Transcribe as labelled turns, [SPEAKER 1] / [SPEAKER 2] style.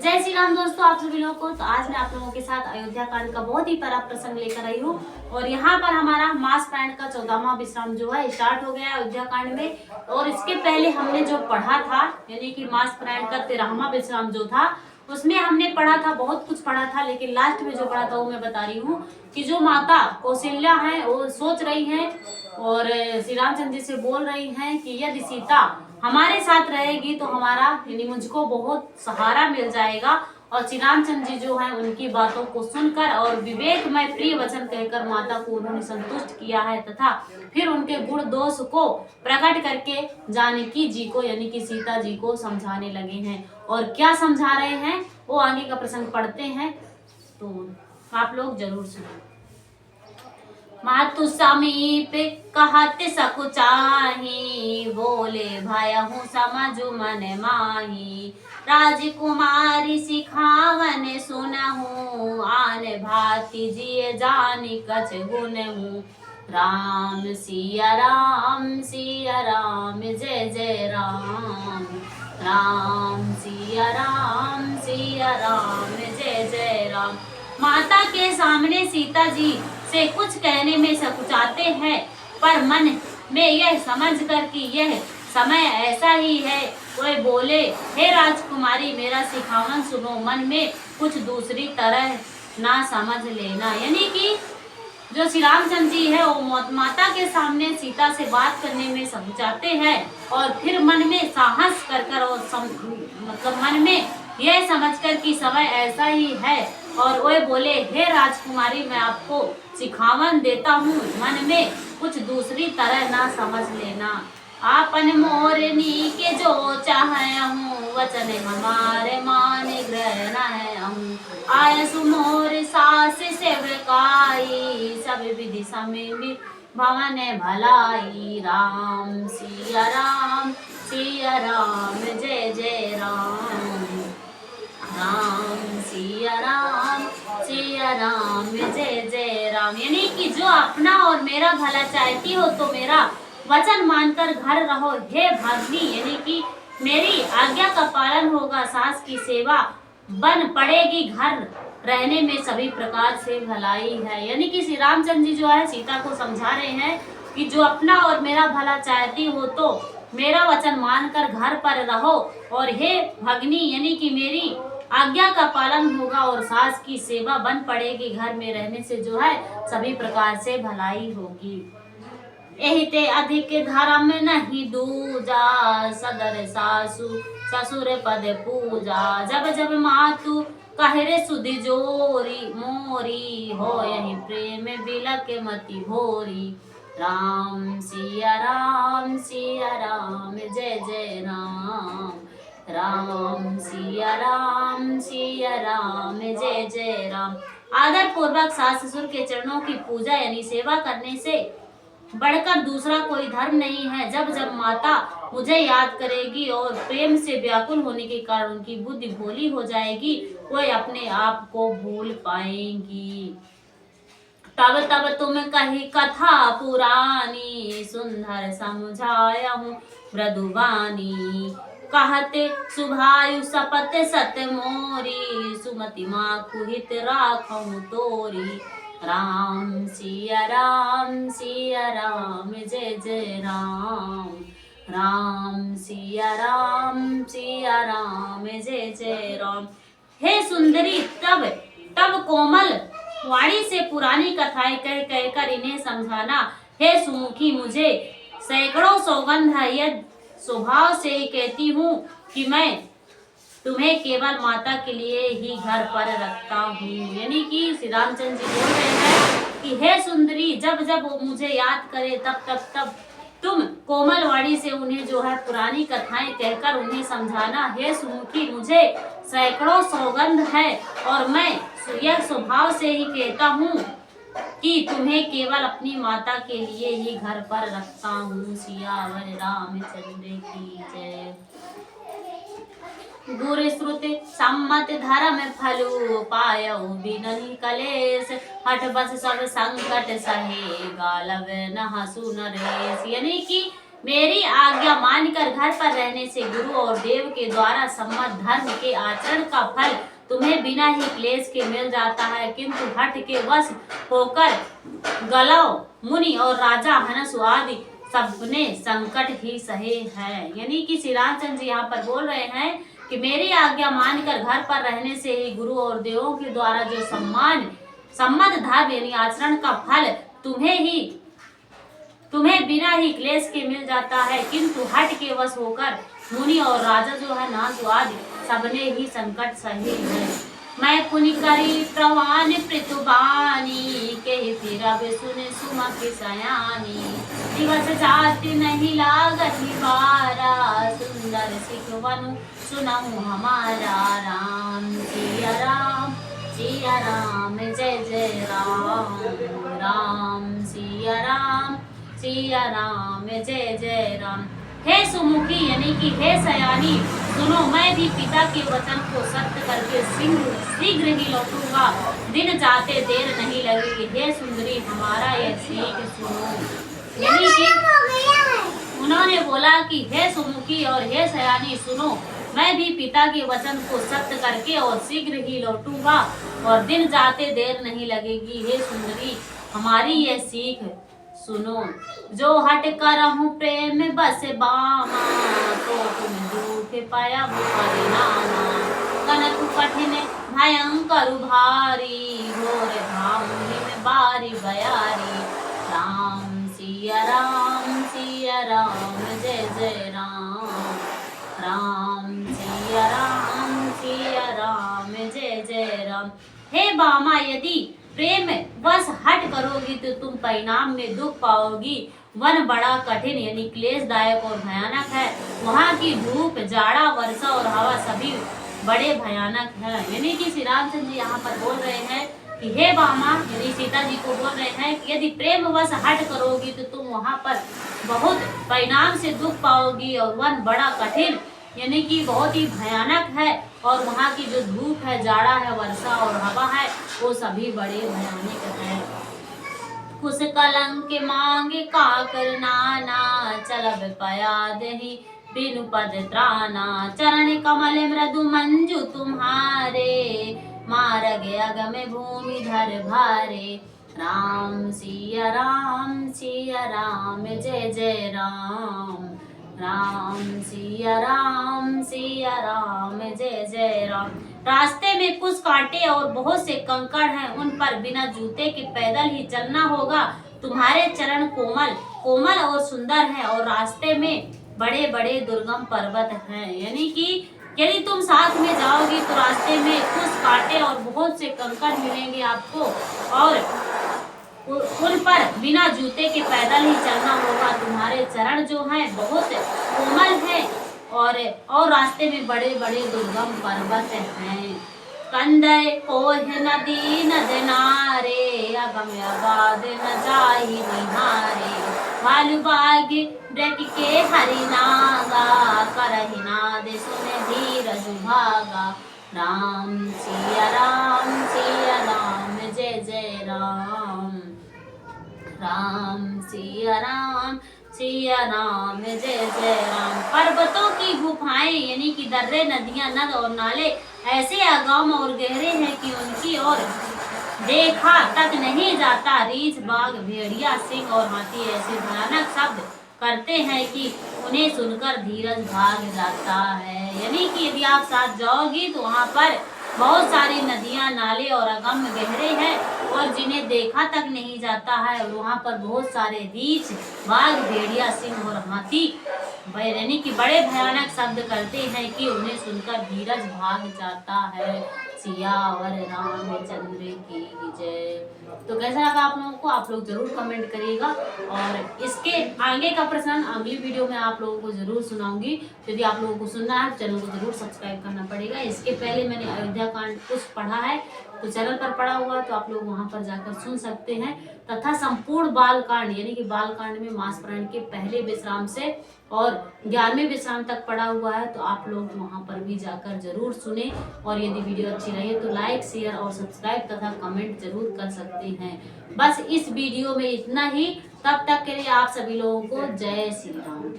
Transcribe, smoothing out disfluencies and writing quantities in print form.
[SPEAKER 1] जय श्री राम दोस्तों, आप सभी लोगों को। तो आज मैं आप लोगों के साथ अयोध्या कांड का बहुत ही बड़ा प्रसंग लेकर आई हूँ। और यहाँ पर हमारा मास पैंट का 14वां विश्राम जो है स्टार्ट हो गया है अयोध्या कांड में। और इसके पहले हमने जो पढ़ा था, यानी कि मास पैंट का 13वां विश्राम जो था, उसमें हमने पढ़ा था, बहुत कुछ पढ़ा था। लेकिन लास्ट में जो पढ़ा था वो मैं बता रही हूँ कि जो माता कौशल्या है वो सोच रही है और श्री रामचंद्र जी से बोल रही हैं कि यदि सीता हमारे साथ रहेगी तो हमारा यानी मुझको बहुत सहारा मिल जाएगा। और श्री रामचंद्र जी जो है उनकी बातों को सुनकर और विवेकमय प्रिय वचन कहकर माता को उन्होंने संतुष्ट किया है तथा फिर उनके गुण दोष को प्रकट करके जानकी जी को यानी कि सीता जी को समझाने लगे हैं। और क्या समझा रहे हैं वो आगे का प्रसंग पढ़ते हैं, तो आप लोग जरूर सुनो। मातु समीप कहत सकुचाही, बोले भयहु समझु मन माही। राजकुमारी सिखावन सुनहु, आन भांति जिय जानि कछ गुनहु। राम सिया राम सिया राम जय जय राम। राम सिया राम जय जय राम। माता के सामने सीता जी से कुछ कहने में सकुचाते हैं, पर मन में यह समझकर कि यह समय ऐसा ही है, वह बोले हे राजकुमारी मेरा सिखावन सुनो, मन में कुछ दूसरी तरह ना समझ लेना। यानी कि जो श्री रामचंद्र जी है वो माता के सामने सीता से बात करने में सकुचाते हैं और फिर मन में साहस कर कर और मतलब मन में यह समझकर कि समय ऐसा ही है और वह बोले हे राजकुमारी मैं आपको सिखावन देता हूँ, मन में कुछ दूसरी तरह ना समझ लेना। आपन मोरनी के जो चाहूँ, वचन हमारे मान ग्रहण है। आयसु मोर सास सेवकाई, सब विधि समय भवन भलाई। राम सिया राम जय जय राम। राम सिया राम जय जय राम। यानी कि जो अपना और मेरा भला चाहती हो तो मेरा वचन मानकर घर रहो हे भाग्नी, यानी कि मेरी आज्ञा का पालन होगा, सास की सेवा बन पड़ेगी, घर रहने में सभी प्रकार से भलाई है। यानी कि श्री रामचंद्र जी जो है सीता को समझा रहे हैं कि जो अपना और मेरा भला चाहती हो तो मेरा वचन मानकर घर पर रहो और हे भगनी यानी कि मेरी आज्ञा का पालन होगा और सास की सेवा बन पड़ेगी, घर में रहने से जो है सभी प्रकार से भलाई होगी। एहिते अधिक धर्म नहीं दूजा, सदर सासु ससुर पद पूजा। जब जब मातु कहरे सुधि जोरी, मोरी हो यही प्रेम बिलक मति भोरी। राम सिया राम जय जय राम। राम सिया राम जय जय राम। आदर पूर्वक सास ससुर के चरणों की पूजा यानी सेवा करने से बढ़कर दूसरा कोई धर्म नहीं है। जब जब माता मुझे याद करेगी और प्रेम से व्याकुल होने के कारण उनकी बुद्धि भोली हो जाएगी, वह अपने आप को भूल पाएंगी। तब तब तुम कही कथा पुरानी, सुंदर समझाया हूँ मृदुवानी। कहते सुभायु सपत सत मोरी, सुमति माँ कुहित राखूं तोरी। राम सिया राम जय जय राम। राम सिया राम जय जय राम। हे सुंदरी तब कोमल वाणी से पुरानी कथाएं कह कहकर इन्हें समझाना। हे सुमुखी मुझे सैकड़ों सौगंध है, यह स्वभाव से ही कहती हूँ कि मैं तुम्हें केवल माता के लिए ही घर पर रखता हूँ। यानी कि श्री रामचंद्र जी बोल रहे हैं कि हे सुंदरी जब जब वो मुझे याद करे तब तुम कोमल वाणी से उन्हें जो है पुरानी कथाएं कहकर उन्हें समझाना। हे सुमुखी मुझे सैकड़ों सौगंध है और मैं यह स्वभाव से ही कहता हूँ कि तुम्हें केवल अपनी माता के लिए ही घर पर रखता हूँ। सियावर रामचंद्र की जय। गुरु श्रुति सम्मत धर्म फलु, पायौ बिनहि कलेश। हठ बस सब संकट सहे, गालव न हसु नरेश। यानी कि मेरी आज्ञा मानकर घर पर रहने से गुरु और देव के द्वारा सम्मत धर्म के आचरण का फल तुम्हें बिना ही क्लेश के मिल जाता है, किंतु हठ के वश होकर गलव मुनि और राजा हनस आदि सबने संकट ही सहे हैं। यानी कि श्री रामचंद्र जी यहाँ पर बोल रहे हैं कि मेरी आज्ञा मानकर घर पर रहने से ही गुरु और देवों के द्वारा जो सम्मत धर्म यानी आचरण का फल तुम्हें बिना ही क्लेश के मिल जाता है, किंतु हट के वश होकर मुनि और राजा जो है नाथ आदि सबने ही संकट सहे हैं। मैं पुनि करी प्रवान पृथुबानी के फिर अब सुने सुमख सयानी, दिवस जाति नहीं लागत निवारा, सुंदर सिखवनु सुनहु हमारा। राम सिया राम सिया राम जय जय राम, राम सिया राम जय जय राम। हे सुमुखी यानी कि हे सयानी सुनो, मैं भी पिता के वचन को सत्य करके शीघ्र ही लौटूंगा, दिन जाते देर नहीं लगेगी। हे सुंदरी हमारा यह सीख सुनो। यानी कि उन्होंने बोला कि हे सुमुखी और हे सयानी सुनो, मैं भी पिता के वचन को सत्य करके और शीघ्र ही लौटूंगा और दिन जाते देर नहीं लगेगी। हे सुंदरी हमारी यह सीख सुनो। जो हट करहूँ प्रेम बस बामा, तो तुम दुख पाया परिणामा। कनक कठिन भयंकर भारी, घोर धाम में बारी बयारी। राम सिया राम जय जय राम, राम सिया राम जय जय राम। हे बामा यदि प्रेम बस हट करोगी तो तुम परिणाम में दुख पाओगी। वन बड़ा कठिन यानी क्लेशदायक और भयानक है, वहाँ की धूप जाड़ा वर्षा और हवा सभी बड़े भयानक है। यानी कि श्री रामचंद्र जी यहाँ पर बोल रहे हैं कि हे बामा यानी सीता जी को बोल रहे हैं कि यदि प्रेम बस हट करोगी तो तुम वहाँ पर बहुत परिणाम से दुख पाओगी, और वन बड़ा कठिन यानी कि बहुत ही भयानक है, और वहाँ की जो धूप है जाड़ा है वर्षा और हवा है वो सभी बड़े भयानक है। कुछ कलंक मांगे काकर नाना, चलब पया दही बिनु पद त्राना। चरण कमल मृदु मंजू तुम्हारे, मार गया गमे भूमि धर भारे। राम सिया राम जय जय राम, राम सिया राम जय जय राम। रास्ते में कुछ कांटे और बहुत से कंकड़ हैं, उन पर बिना जूते के पैदल ही चलना होगा। तुम्हारे चरण कोमल और सुंदर हैं, और रास्ते में बड़े बड़े दुर्गम पर्वत हैं। यानी कि यदि तुम साथ में जाओगी तो रास्ते में कुछ कांटे और बहुत से कंकड़ मिलेंगे आपको, और उन पर बिना जूते के पैदल ही चलना होगा। तुम्हारे चरण जो हैं बहुत कोमल है, और रास्ते में बड़े बड़े दुर्गम पर्वत हैं। कंदय कोह नदी नदनारे, अगम अगाध न जाहि निहारे। भालु बाग ब्रक के हरि नागा, करहि नाद सुने धीरज भागा। राम सिया राम जय जय राम, राम सिया राम जय जय राम। पर्वतों की गुफाएं यानी कि दर्रे नदियां नद और नाले ऐसे अगम और गहरे हैं कि उनकी ओर देखा तक नहीं जाता। रीछ बाघ भेड़िया सिंह और हाथी ऐसे भयानक शब्द करते हैं कि उन्हें सुनकर धीरज भाग जाता है। यानी कि यदि आप साथ जाओगी तो वहाँ पर बहुत सारी नदियां नाले और अगम गहरे हैं, और जिन्हें देखा तक नहीं जाता है, और वहाँ पर बहुत सारे रीछ बाघ भेड़िया सिंह और हाथी यानी कि बड़े भयानक शब्द करते हैं कि उन्हें सुनकर धीरज भाग जाता है। सियावर रामचंद्र की जय। तो कैसा लगा आप लोगों को, आप लोग जरूर कमेंट करिएगा, और इसके आगे का प्रश्न अगली वीडियो में आप लोगों को जरूर सुनाऊंगी। यदि आप लोगों को सुनना है तो चैनल को जरूर सब्सक्राइब करना पड़ेगा। इसके पहले मैंने अयोध्या कांड कुछ पढ़ा है तो चैनल पर पढ़ा हुआ, तो आप लोग वहां पर जाकर सुन सकते हैं। तथा संपूर्ण बाल कांड यानी कि बाल कांड में मास प्राण के पहले विश्राम से और 11वें विश्राम तक पड़ा हुआ है, तो आप लोग वहाँ पर भी जाकर जरूर सुने। और यदि वीडियो अच्छी लगे तो लाइक, शेयर और सब्सक्राइब तथा कमेंट जरूर कर सकते हैं। बस इस वीडियो में इतना ही। तब तक के लिए आप सभी लोगों को जय श्री राम।